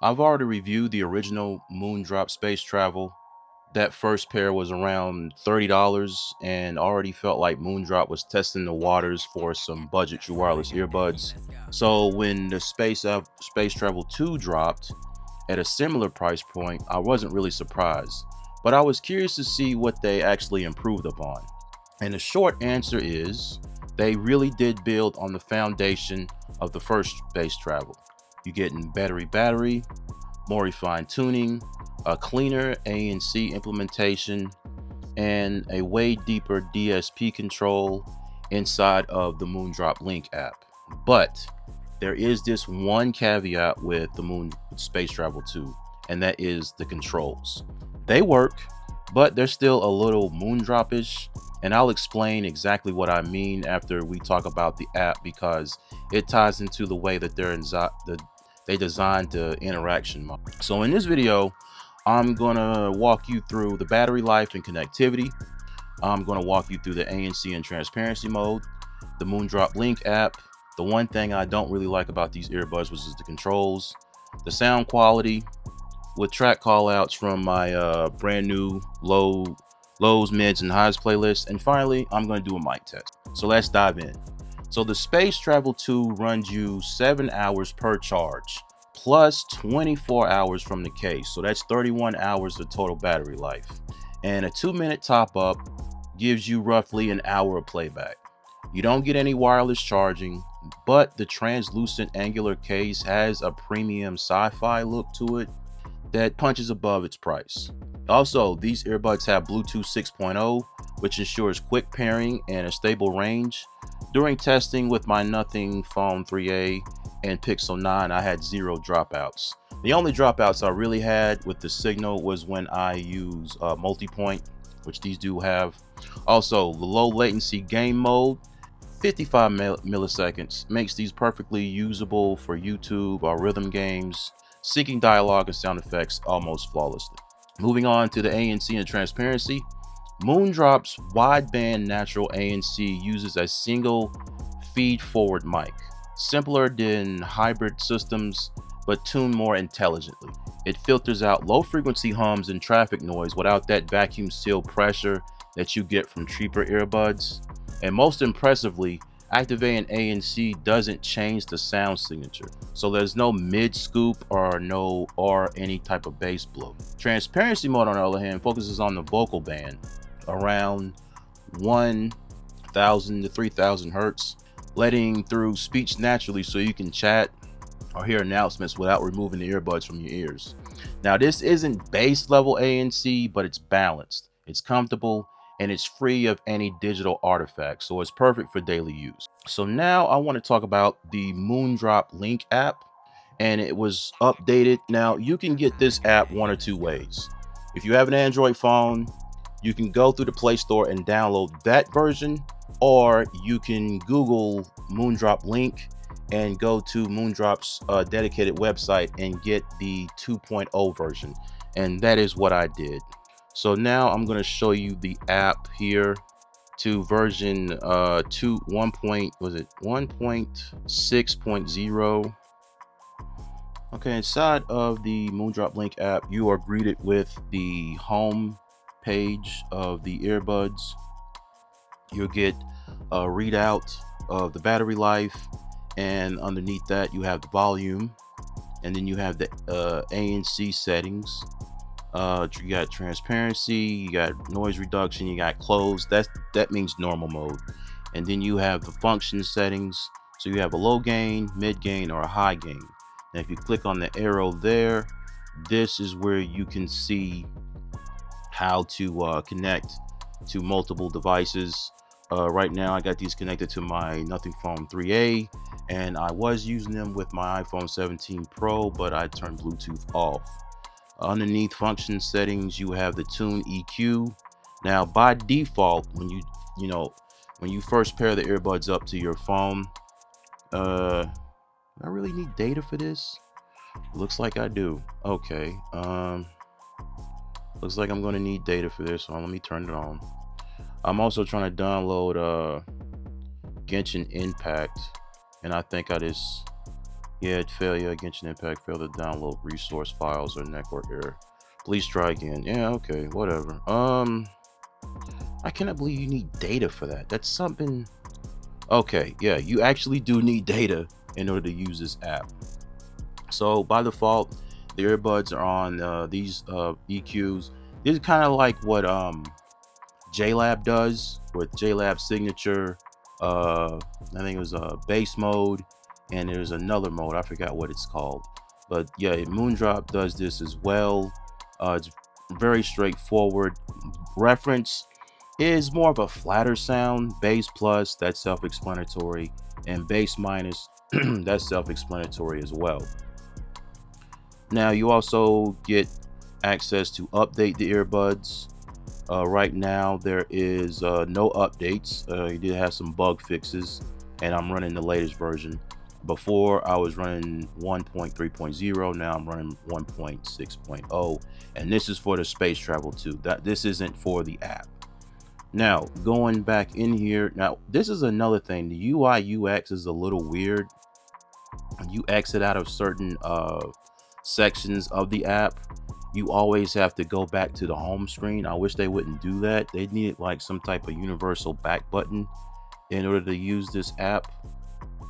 I've already reviewed the original Moondrop Space Travel. That first pair was around $30 and already felt like Moondrop was testing the waters for some budget true wireless earbuds. So when the Space Travel 2 dropped at a similar price point, I wasn't really surprised. But I was curious to see what they actually improved upon. And the short answer is they really did build on the foundation of the first Space Travel. You're getting battery, more refined tuning, a cleaner ANC implementation, and a way deeper DSP control inside of the Moondrop Link app. But there is this one caveat with the Moon Space Travel 2, and that is the controls. They work, but they're still a little Moondrop-ish, and I'll explain exactly what I mean after we talk about the app because it ties into the way that they designed the interaction model. So in this video, I'm gonna walk you through the battery life and connectivity. I'm gonna walk you through the ANC and transparency mode, the Moondrop Link app. The one thing I don't really like about these earbuds was the controls, the sound quality with track callouts from my brand new lows, mids, and highs playlist. And finally, I'm gonna do a mic test. So let's dive in. So the Space Travel 2 runs you 7 hours per charge, plus 24 hours from the case. So that's 31 hours of total battery life. And a 2-minute top up gives you roughly an hour of playback. You don't get any wireless charging, but the translucent angular case has a premium sci-fi look to it that punches above its price. Also, these earbuds have Bluetooth 6.0, which ensures quick pairing and a stable range. During testing with my Nothing Phone 3A and Pixel 9, I had 0 dropouts. The only dropouts I really had with the signal was when I use multi-point, which these do have. Also, the low latency game mode, 55 milliseconds, makes these perfectly usable for YouTube or rhythm games, syncing dialogue and sound effects almost flawlessly. Moving on to the ANC and transparency, Moondrop's wideband natural ANC uses a single feed-forward mic, simpler than hybrid systems, but tuned more intelligently. It filters out low-frequency hums and traffic noise without that vacuum-sealed pressure that you get from cheaper earbuds. And most impressively, activating ANC doesn't change the sound signature, so there's no mid scoop or any type of bass blow. Transparency mode, on the other hand, focuses on the vocal band around 1,000 to 3,000 hertz, letting through speech naturally so you can chat or hear announcements without removing the earbuds from your ears. Now, this isn't base level ANC, but it's balanced, it's comfortable, and it's free of any digital artifacts, so it's perfect for daily use. So now I want to talk about the Moondrop Link app, and it was updated. Now you can get this app one or two ways. If you have an Android phone, you can go through the Play Store and download that version, or you can Google Moondrop Link and go to Moondrop's dedicated website and get the 2.0 version, and that is what I did. So now I'm going to show you the app here to version 1.6.0. Okay, inside of the Moondrop Link app, you are greeted with the home page of the earbuds. You'll get a readout of the battery life, and underneath that you have the volume, and then you have the ANC settings. You got transparency, you got noise reduction, you got close. That means normal mode. And then you have the function settings. So you have a low gain, mid gain, or a high gain. And if you click on the arrow there, this is where you can see how to connect to multiple devices. Right now I got these connected to my Nothing Phone 3A, and I was using them with my iPhone 17 Pro, but I turned Bluetooth off. Underneath function settings, you have the tune EQ. Now by default, when you first pair the earbuds up to your phone, I really need data for this. Looks like I do. Okay. Looks like I'm gonna need data for this, so let me turn it on. I'm also trying to download Genshin Impact, and I think I just Yeah, failure, against an impact, fail to download resource files or network error. Please try again. Yeah, okay, whatever. I cannot believe you need data for that. That's something. Okay, yeah, you actually do need data in order to use this app. So by default, the earbuds are on these EQs. This is kind of like what JLab does with JLab signature. I think it was bass mode, and there's another mode. I forgot what it's called, but yeah, Moondrop does this as well. It's very straightforward. Reference is more of a flatter sound. Bass plus, that's self-explanatory, and bass minus, that's self-explanatory as well. Now you also get access to update the earbuds. Right now there is no updates. You did have some bug fixes, and I'm running the latest version. Before I was running 1.3.0, now I'm running 1.6.0, and this is for the space travel too. That this isn't for the app. Now going back in here, now this is another thing. The UI UX is a little weird. You exit out of certain sections of the app, you always have to go back to the home screen. I wish they wouldn't do that. They need like some type of universal back button in order to use this app.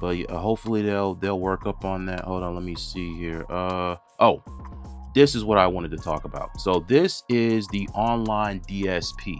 But hopefully they'll work up on that. Hold on, let me see here. Oh, this is what I wanted to talk about. So this is the online DSP.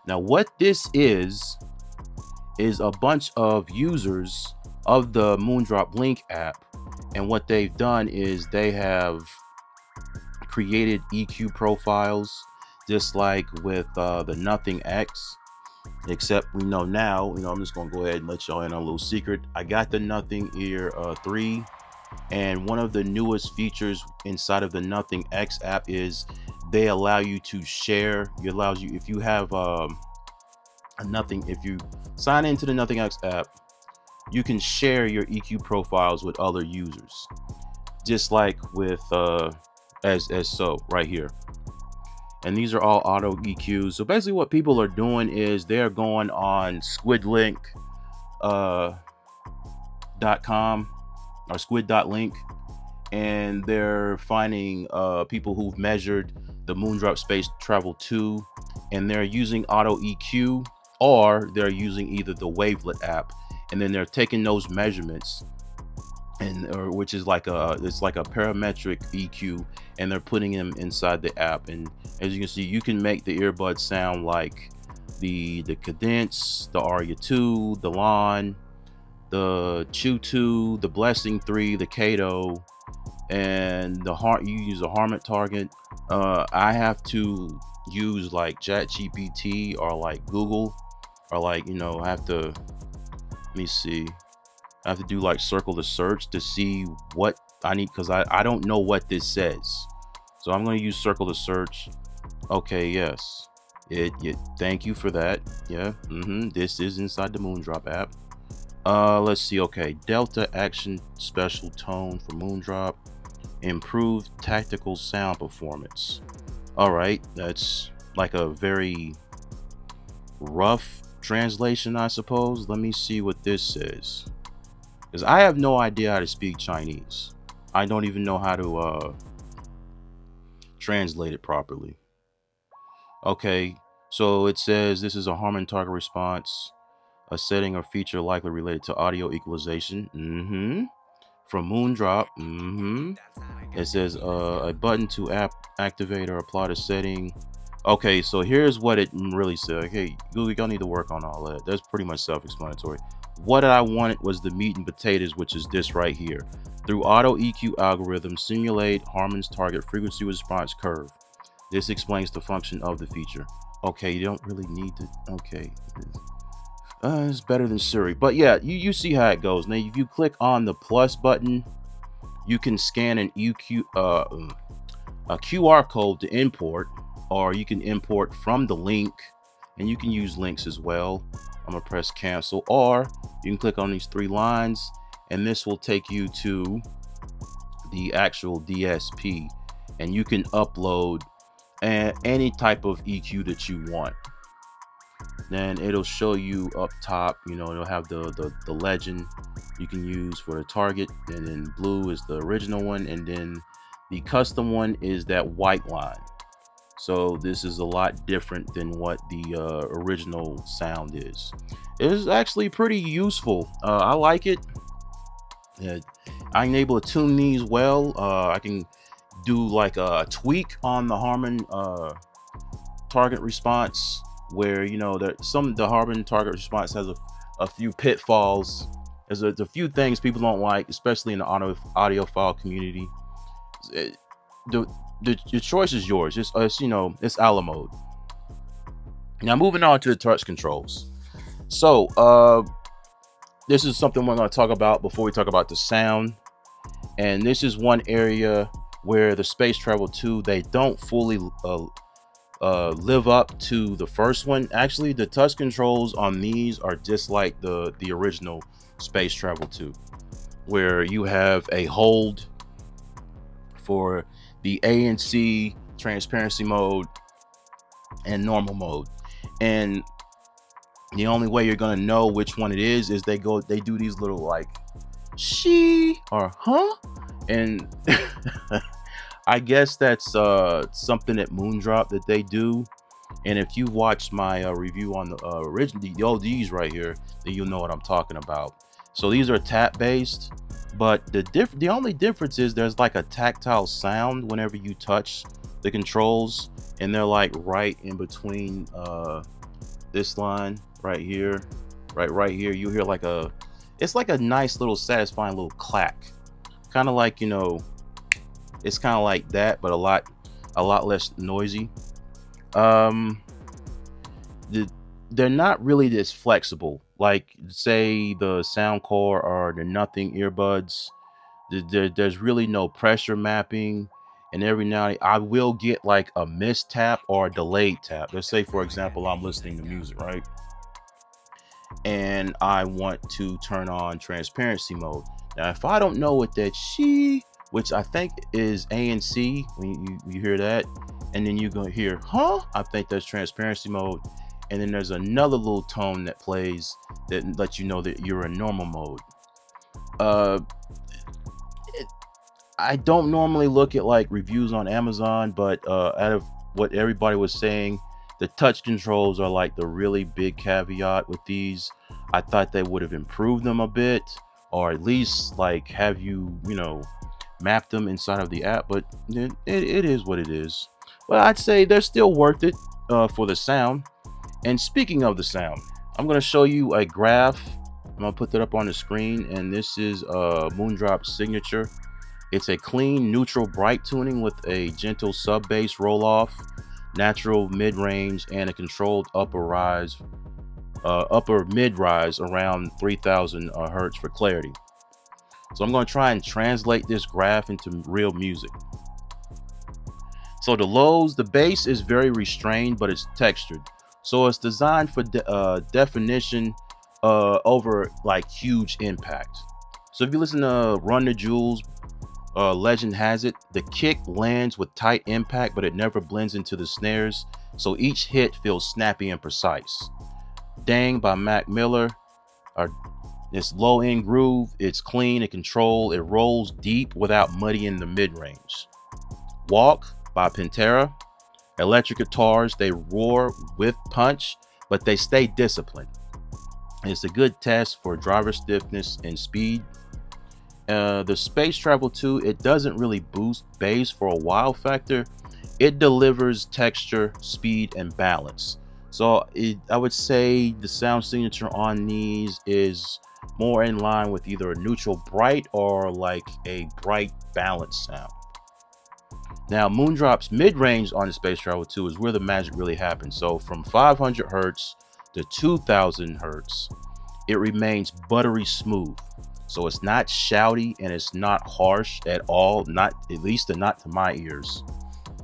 Now what this is a bunch of users of the Moondrop Link app, and what they've done is they have created EQ profiles, just like with the Nothing X, except we know now, I'm just gonna go ahead and let y'all in on a little secret. I got the Nothing Ear 3, and one of the newest features inside of the Nothing X app is they allow you to share. It allows you, if you have if you sign into the Nothing X app, you can share your EQ profiles with other users, just like with as so right here. And these are all auto EQs. So basically what people are doing is they're going on squidlink.com or squid.link, and they're finding people who've measured the Moondrop Space Travel 2, and they're using auto EQ, or they're using either the Wavelet app, and then they're taking those measurements, and which is like it's like a parametric EQ, and they're putting them inside the app. And as you can see, you can make the earbuds sound like the Cadence, the Aria 2, the Lon, the Chew 2, the Blessing 3, the Kato, and you use a Harman target. I have to use like ChatGPT or like Google, or like I have to, let me see, I have to do like circle the search to see what I need, because I don't know what this says. So I'm going to use circle the search. Okay, yes. Thank you for that. Yeah. This is inside the Moondrop app. Let's see. Okay. Delta action special tone for Moondrop. Improved tactical sound performance. All right. That's like a very rough translation, I suppose. Let me see what this says, because I have no idea how to speak Chinese. I don't even know how to translate it properly. Okay, so it says this is a Harman target response, a setting or feature likely related to audio equalization. From Moondrop. It says a button to activate or apply the setting. Okay, so here's what it really said. Okay, Google, y'all need to work on all that. That's pretty much self-explanatory. What I wanted was the meat and potatoes, which is this right here. Through auto EQ algorithm, simulate Harman's target frequency response curve. This explains the function of the feature. Okay, you don't really need to. Okay, it's better than Siri, but yeah, you see how it goes. Now, if you click on the plus button, you can scan an EQ a QR code to import, or you can import from the link, and you can use links as well. I'm gonna press cancel, or you can click on these 3 lines, and this will take you to the actual DSP, and you can upload any type of EQ that you want. Then it'll show you up top, it'll have the legend you can use for the target, and then blue is the original one, and then the custom one is that white line. So this is a lot different than what the original sound is. It is actually pretty useful. I like it. uh, I'm able to tune these well. I can do like a tweak on the Harman target response, where that the Harman target response has a few pitfalls. There's a few things people don't like, especially in the audiophile community. It- the, the choice is yours. It's a la mode. Now moving on to the touch controls. So this is something we're going to talk about before we talk about the sound. And this is one area where the Space Travel 2, they don't fully live up to the first one. Actually, the touch controls on these are just like the original Space Travel 2, where you have a hold for the ANC Transparency mode and normal mode. And the only way you're gonna know which one it is they do these little like she or huh, and I guess that's something at Moondrop that they do. And if you watched my review on the original, the ODs right here, then you'll know what I'm talking about. So these are tap based, but the only difference is there's like a tactile sound whenever you touch the controls, and they're like right in between this line right here, right here. You hear like it's like a nice little satisfying little clack, kind of like it's kind of like that, but a lot less noisy. They're not really this flexible, like say the Soundcore or the Nothing earbuds. There's really no pressure mapping, and every now and then I will get like a missed tap or a delayed tap. Let's say, for example, I'm listening to music, right, and I want to turn on transparency mode. Now, if I don't know what that she, which I think is ANC, when you hear that, and then you go hear huh, I think that's transparency mode. And then there's another little tone that plays that lets you know that you're in normal mode. uh I don't normally look at like reviews on Amazon, but out of what everybody was saying, the touch controls are like the really big caveat with these. I thought they would have improved them a bit, or at least like have map them inside of the app, but it is what it is. But I'd say they're still worth it for the sound. And speaking of the sound, I'm going to show you a graph. I'm going to put that up on the screen, and this is Moondrop's signature. It's a clean, neutral, bright tuning with a gentle sub-bass roll-off, natural mid-range, and a controlled upper mid-rise around 3000 hertz for clarity. So I'm going to try and translate this graph into real music. So the lows, the bass is very restrained, but it's textured. So it's designed for definition over like huge impact. So if you listen to Run the Jewels, Legend has it, the kick lands with tight impact, but it never blends into the snares. So each hit feels snappy and precise. Dang by Mac Miller, this low end groove, it's clean and controlled. It rolls deep without muddying the mid range. Walk by Pantera, electric guitars, they roar with punch, but they stay disciplined. It's a good test for driver stiffness and speed. The Space Travel 2, it doesn't really boost bass for a wow factor. It delivers texture, speed, and balance. So I would say the sound signature on these is more in line with either a neutral bright or like a bright balanced sound. Now, Moondrop's mid-range on the Space Travel 2 is where the magic really happens. So from 500 hertz to 2000 hertz, it remains buttery smooth. So it's not shouty and it's not harsh at all, not to my ears.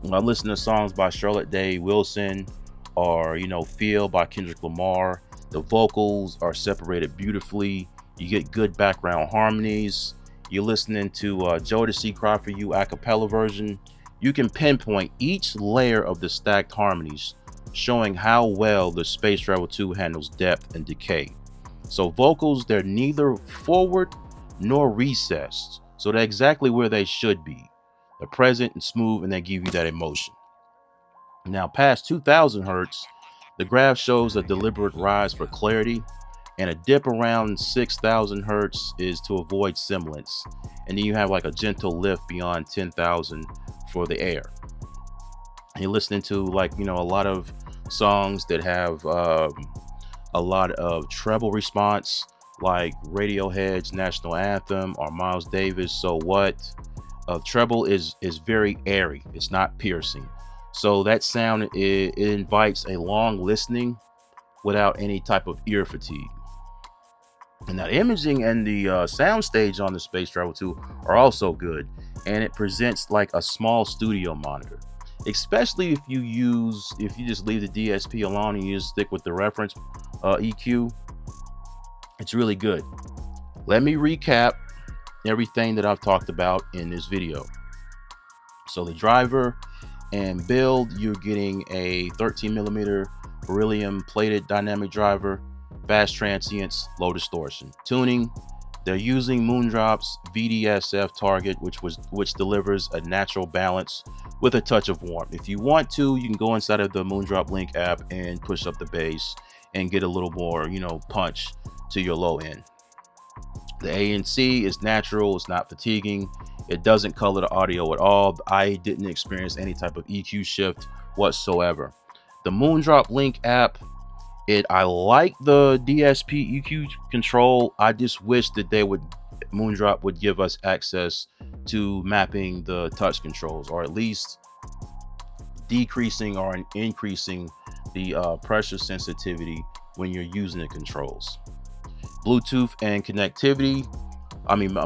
When I listen to songs by Charlotte Day Wilson or Feel by Kendrick Lamar, the vocals are separated beautifully. You get good background harmonies. You're listening to Jodeci Cry For You a cappella version. You can pinpoint each layer of the stacked harmonies. showing how well the Space Travel 2 handles depth and decay. So vocals, they're neither forward nor recessed. So they're exactly where they should be. They're present and smooth, and they give you that emotion. Now, past 2000 hertz, the graph shows a deliberate rise for clarity, and a dip around 6000 hertz is to avoid semblance. And then you have like a gentle lift beyond 10,000 for the air. And you're listening to, like, a lot of songs that have a lot of treble response, like Radiohead's National Anthem or Miles Davis' So What. Treble is very airy. It's not piercing. So that sound, it invites a long listening without any type of ear fatigue. And the imaging and the sound stage on the Space Travel 2 are also good, and it presents like a small studio monitor. Especially if you just leave the DSP alone and you just stick with the reference EQ, it's really good. Let me recap everything that I've talked about in this video. So the driver and build, you're getting a 13mm beryllium-plated dynamic driver, fast transients, low distortion. Tuning, they're using Moondrop's VDSF target, which delivers a natural balance with a touch of warmth. If you want to, you can go inside of the Moondrop Link app and push up the bass and get a little more, punch to your low end. The ANC is natural, it's not fatiguing, it doesn't color the audio at all. I didn't experience any type of EQ shift whatsoever. The Moondrop Link app, I like the DSP EQ control. I just wish that Moondrop would give us access to mapping the touch controls, or at least decreasing or increasing the pressure sensitivity when you're using the controls. Bluetooth and connectivity,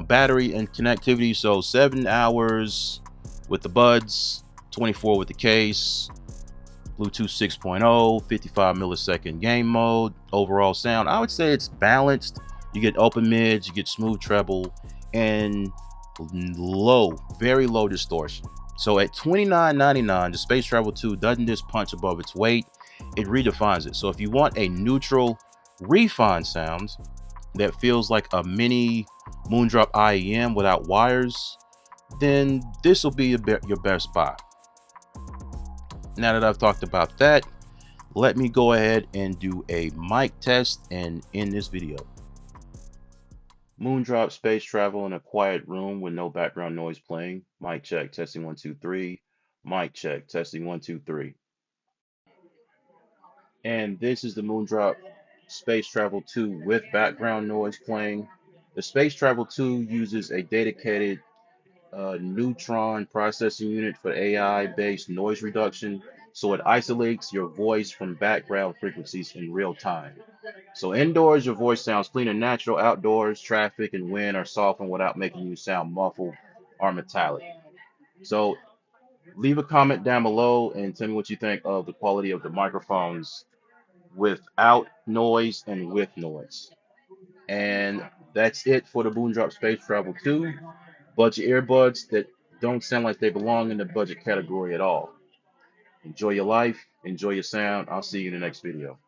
battery and connectivity. So 7 hours with the buds, 24 with the case, Bluetooth 6.0, 55 millisecond game mode. Overall sound, I would say it's balanced. You get open mids, you get smooth treble, and very low distortion. So at $29.99, the Space Travel 2 doesn't just punch above its weight, it redefines it. So if you want a neutral, refined sound that feels like a mini Moondrop IEM without wires, then this will be your best buy. Now that I've talked about that, let me go ahead and do a mic test and end this video. Moondrop Space Travel in a quiet room with no background noise playing. Mic check, testing 1 2 3. Mic check, testing 1 2 3. And this is the Moondrop Space Travel 2 with background noise playing. The Space Travel 2 uses a dedicated neutron processing unit for AI-based noise reduction, so it isolates your voice from background frequencies in real time. So indoors, your voice sounds clean and natural. Outdoors, traffic and wind are softened without making you sound muffled or metallic. So leave a comment down below and tell me what you think of the quality of the microphones without noise and with noise. And that's it for the Moondrop Space Travel 2. Budget earbuds that don't sound like they belong in the budget category at all. Enjoy your life, enjoy your sound. I'll see you in the next video.